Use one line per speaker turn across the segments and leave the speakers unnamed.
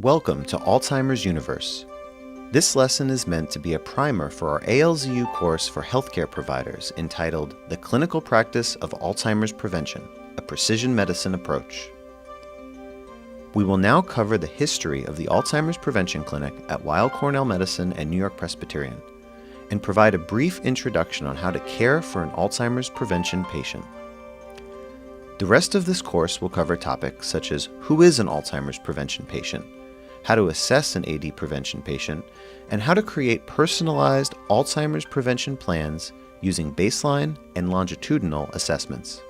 Welcome to Alzheimer's Universe. This lesson is meant to be a primer for our ALZU course for healthcare providers entitled The Clinical Practice of Alzheimer's Prevention, a Precision Medicine Approach. We will now cover the history of the Alzheimer's Prevention Clinic at Weill Cornell Medicine and New York Presbyterian, and provide a brief introduction on how to care for an Alzheimer's prevention patient. The rest of this course will cover topics such as who is an Alzheimer's prevention patient, how to assess an AD prevention patient, and how to create personalized Alzheimer's prevention plans using baseline and longitudinal assessments.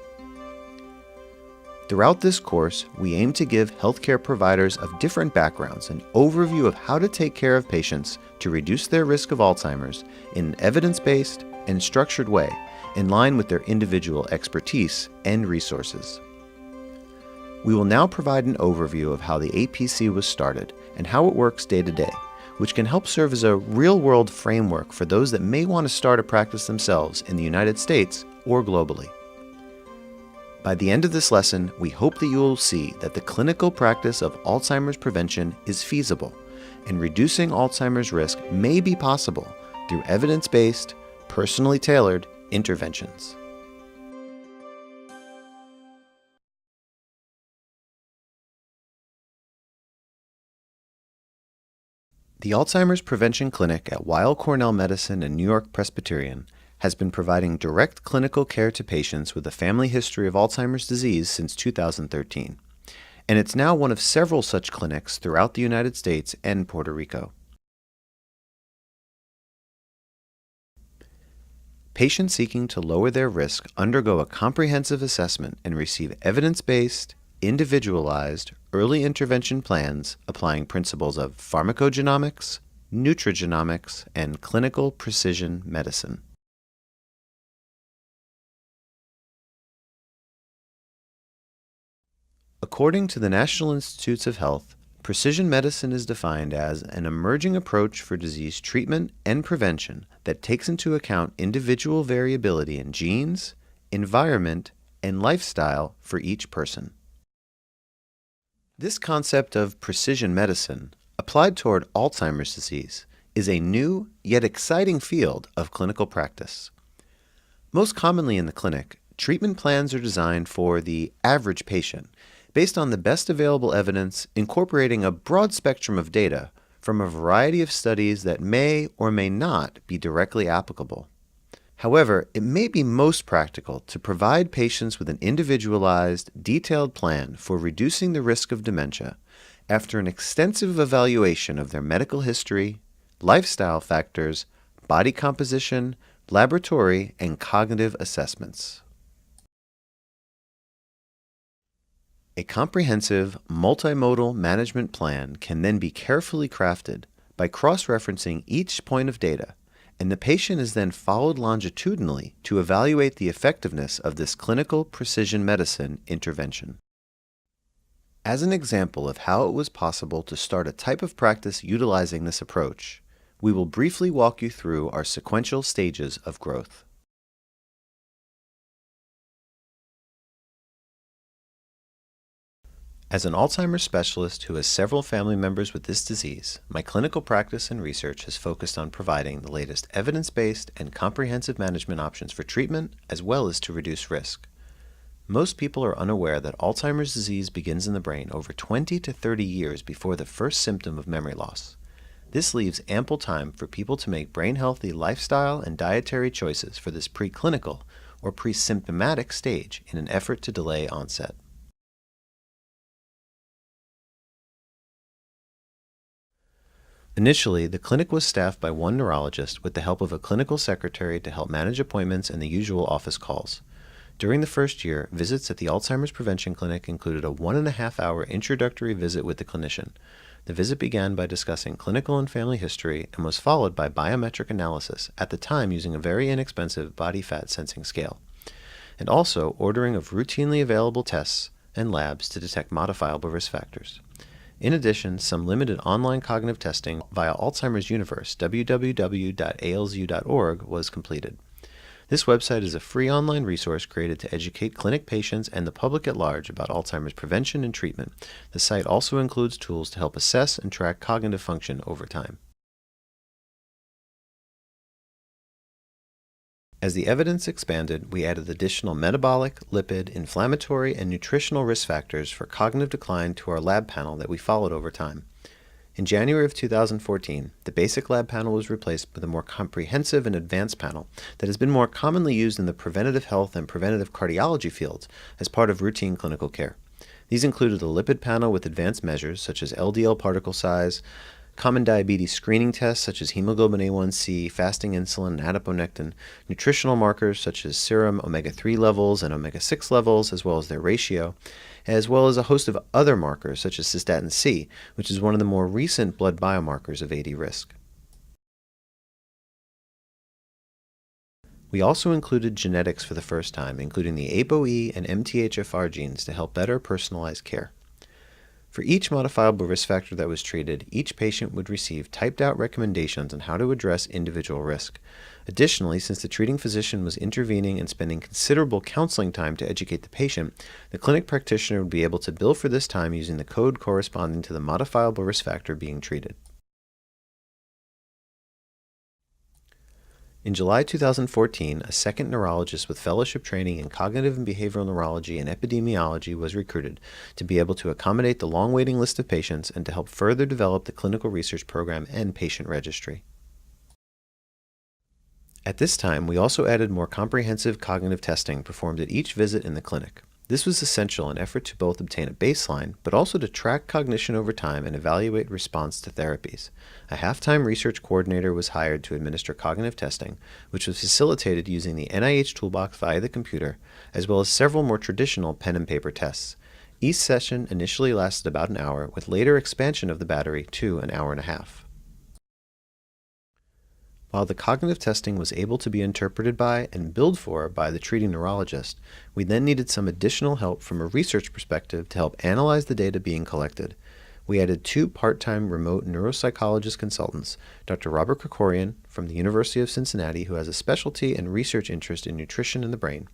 Throughout this course, we aim to give healthcare providers of different backgrounds an overview of how to take care of patients to reduce their risk of Alzheimer's in an evidence-based and structured way in line with their individual expertise and resources. We will now provide an overview of how the APC was started and how it works day to day, which can help serve as a real-world framework for those that may want to start a practice themselves in the United States or globally. By the end of this lesson, we hope that you will see that the clinical practice of Alzheimer's prevention is feasible, and reducing Alzheimer's risk may be possible through evidence-based, personally tailored interventions. The Alzheimer's Prevention Clinic at Weill Cornell Medicine and New York Presbyterian has been providing direct clinical care to patients with a family history of Alzheimer's disease since 2013, and it's now one of several such clinics throughout the United States and Puerto Rico. Patients seeking to lower their risk undergo a comprehensive assessment and receive evidence-based, individualized, early intervention plans applying principles of pharmacogenomics, nutrigenomics, and clinical precision medicine. According to the National Institutes of Health, precision medicine is defined as an emerging approach for disease treatment and prevention that takes into account individual variability in genes, environment, and lifestyle for each person. This concept of precision medicine, applied toward Alzheimer's disease, is a new yet exciting field of clinical practice. Most commonly in the clinic, treatment plans are designed for the average patient, based on the best available evidence, incorporating a broad spectrum of data from a variety of studies that may or may not be directly applicable. However, it may be most practical to provide patients with an individualized, detailed plan for reducing the risk of dementia after an extensive evaluation of their medical history, lifestyle factors, body composition, laboratory, and cognitive assessments. A comprehensive, multimodal management plan can then be carefully crafted by cross-referencing each point of data, and the patient is then followed longitudinally to evaluate the effectiveness of this clinical precision medicine intervention. As an example of how it was possible to start a type of practice utilizing this approach, we will briefly walk you through our sequential stages of growth. As an Alzheimer's specialist who has several family members with this disease, my clinical practice and research has focused on providing the latest evidence-based and comprehensive management options for treatment as well as to reduce risk. Most people are unaware that Alzheimer's disease begins in the brain over 20 to 30 years before the first symptom of memory loss. This leaves ample time for people to make brain-healthy lifestyle and dietary choices for this preclinical or pre-symptomatic stage in an effort to delay onset. Initially, the clinic was staffed by one neurologist with the help of a clinical secretary to help manage appointments and the usual office calls. During the first year, visits at the Alzheimer's Prevention Clinic included a 1.5-hour introductory visit with the clinician. The visit began by discussing clinical and family history and was followed by biometric analysis, at the time using a very inexpensive body fat sensing scale, and also ordering of routinely available tests and labs to detect modifiable risk factors. In addition, some limited online cognitive testing via Alzheimer's Universe, www.alzu.org, was completed. This website is a free online resource created to educate clinic patients and the public at large about Alzheimer's prevention and treatment. The site also includes tools to help assess and track cognitive function over time. As the evidence expanded, we added additional metabolic, lipid, inflammatory, and nutritional risk factors for cognitive decline to our lab panel that we followed over time. In January of 2014, the basic lab panel was replaced with a more comprehensive and advanced panel that has been more commonly used in the preventative health and preventative cardiology fields as part of routine clinical care. These included a lipid panel with advanced measures such as LDL particle size, common diabetes screening tests such as hemoglobin A1C, fasting insulin, and adiponectin, nutritional markers such as serum omega-3 levels and omega-6 levels, as well as their ratio, as well as a host of other markers such as cystatin C, which is one of the more recent blood biomarkers of AD risk. We also included genetics for the first time, including the ApoE and MTHFR genes to help better personalize care. For each modifiable risk factor that was treated, each patient would receive typed-out recommendations on how to address individual risk. Additionally, since the treating physician was intervening and spending considerable counseling time to educate the patient, the clinic practitioner would be able to bill for this time using the code corresponding to the modifiable risk factor being treated. In July 2014, a second neurologist with fellowship training in cognitive and behavioral neurology and epidemiology was recruited to be able to accommodate the long waiting list of patients and to help further develop the clinical research program and patient registry. At this time, we also added more comprehensive cognitive testing performed at each visit in the clinic. This was essential in an effort to both obtain a baseline, but also to track cognition over time and evaluate response to therapies. A half-time research coordinator was hired to administer cognitive testing, which was facilitated using the NIH toolbox via the computer, as well as several more traditional pen and paper tests. Each session initially lasted about an hour, with later expansion of the battery to an hour and a half. While the cognitive testing was able to be interpreted by and billed for by the treating neurologist, we then needed some additional help from a research perspective to help analyze the data being collected. We added 2 part-time remote neuropsychologist consultants, Dr. Robert Krikorian from the University of Cincinnati, who has a specialty and research interest in nutrition and the brain,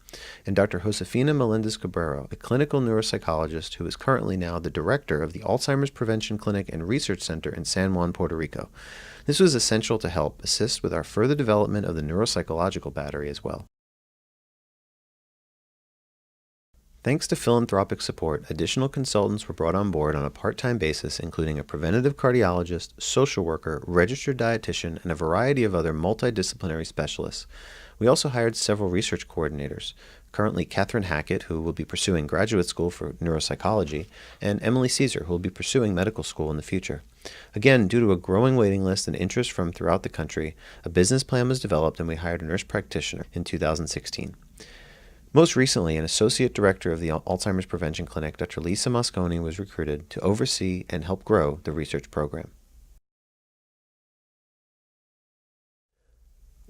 and Dr. Josefina Melendez-Cabrero, a clinical neuropsychologist who is currently now the director of the Alzheimer's Prevention Clinic and Research Center in San Juan, Puerto Rico. This was essential to help assist with our further development of the neuropsychological battery as well. Thanks to philanthropic support, additional consultants were brought on board on a part-time basis, including a preventative cardiologist, social worker, registered dietitian, and a variety of other multidisciplinary specialists. We also hired several research coordinators, currently Catherine Hackett, who will be pursuing graduate school for neuropsychology, and Emily Caesar, who will be pursuing medical school in the future. Again, due to a growing waiting list and interest from throughout the country, a business plan was developed and we hired a nurse practitioner in 2016. Most recently, an associate director of the Alzheimer's Prevention Clinic, Dr. Lisa Mosconi, was recruited to oversee and help grow the research program.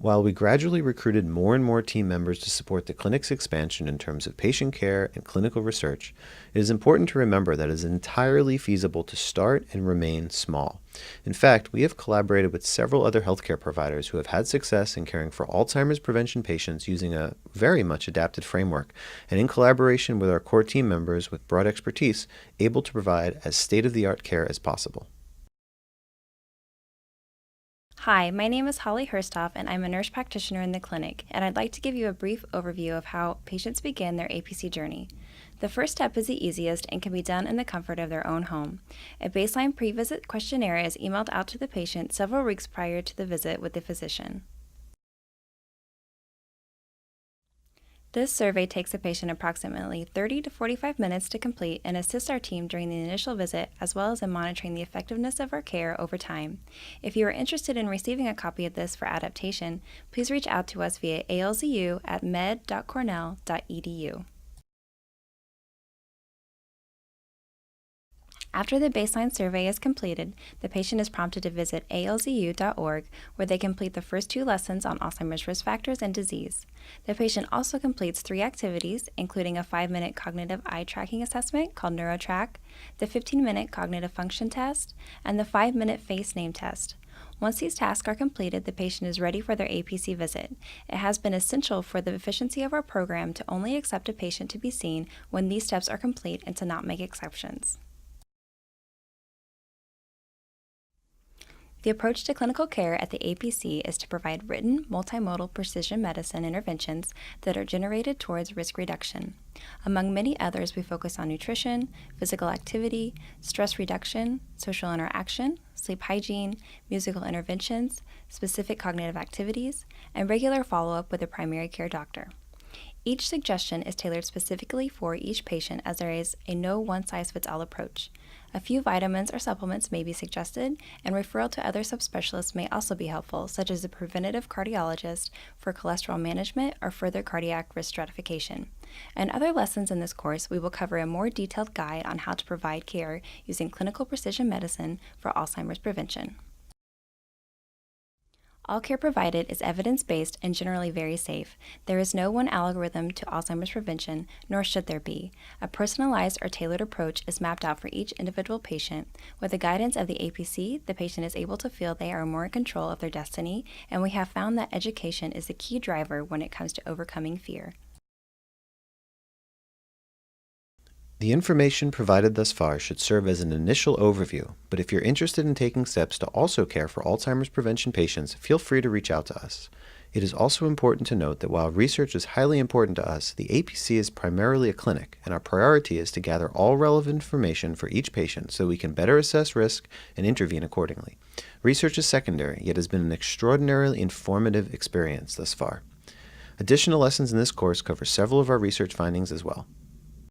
While we gradually recruited more and more team members to support the clinic's expansion in terms of patient care and clinical research, it is important to remember that it is entirely feasible to start and remain small. In fact, we have collaborated with several other healthcare providers who have had success in caring for Alzheimer's prevention patients using a very much adapted framework, and in collaboration with our core team members with broad expertise, able to provide as state-of-the-art care as possible.
Hi, my name is Holly Herstoff, and I'm a nurse practitioner in the clinic, and I'd like to give you a brief overview of how patients begin their APC journey. The first step is the easiest and can be done in the comfort of their own home. A baseline pre-visit questionnaire is emailed out to the patient several weeks prior to the visit with the physician. This survey takes the patient approximately 30 to 45 minutes to complete and assists our team during the initial visit, as well as in monitoring the effectiveness of our care over time. If you are interested in receiving a copy of this for adaptation, please reach out to us via alzu@med.cornell.edu. After the baseline survey is completed, the patient is prompted to visit alzu.org, where they complete the first 2 lessons on Alzheimer's risk factors and disease. The patient also completes 3 activities, including a 5-minute cognitive eye tracking assessment called NeuroTrack, the 15-minute cognitive function test, and the 5-minute face name test. Once these tasks are completed, the patient is ready for their APC visit. It has been essential for the efficiency of our program to only accept a patient to be seen when these steps are complete and to not make exceptions. The approach to clinical care at the APC is to provide written, multimodal precision medicine interventions that are generated towards risk reduction. Among many others, we focus on nutrition, physical activity, stress reduction, social interaction, sleep hygiene, musical interventions, specific cognitive activities, and regular follow-up with a primary care doctor. Each suggestion is tailored specifically for each patient, as there is a no one-size-fits-all approach. A few vitamins or supplements may be suggested, and referral to other subspecialists may also be helpful, such as a preventative cardiologist for cholesterol management or further cardiac risk stratification. In other lessons in this course, we will cover a more detailed guide on how to provide care using clinical precision medicine for Alzheimer's prevention. All care provided is evidence-based and generally very safe. There is no one algorithm to Alzheimer's prevention, nor should there be. A personalized or tailored approach is mapped out for each individual patient. With the guidance of the APC, the patient is able to feel they are more in control of their destiny, and we have found that education is the key driver when it comes to overcoming fear.
The information provided thus far should serve as an initial overview, but if you're interested in taking steps to also care for Alzheimer's prevention patients, feel free to reach out to us. It is also important to note that while research is highly important to us, the APC is primarily a clinic, and our priority is to gather all relevant information for each patient so we can better assess risk and intervene accordingly. Research is secondary, yet has been an extraordinarily informative experience thus far. Additional lessons in this course cover several of our research findings as well.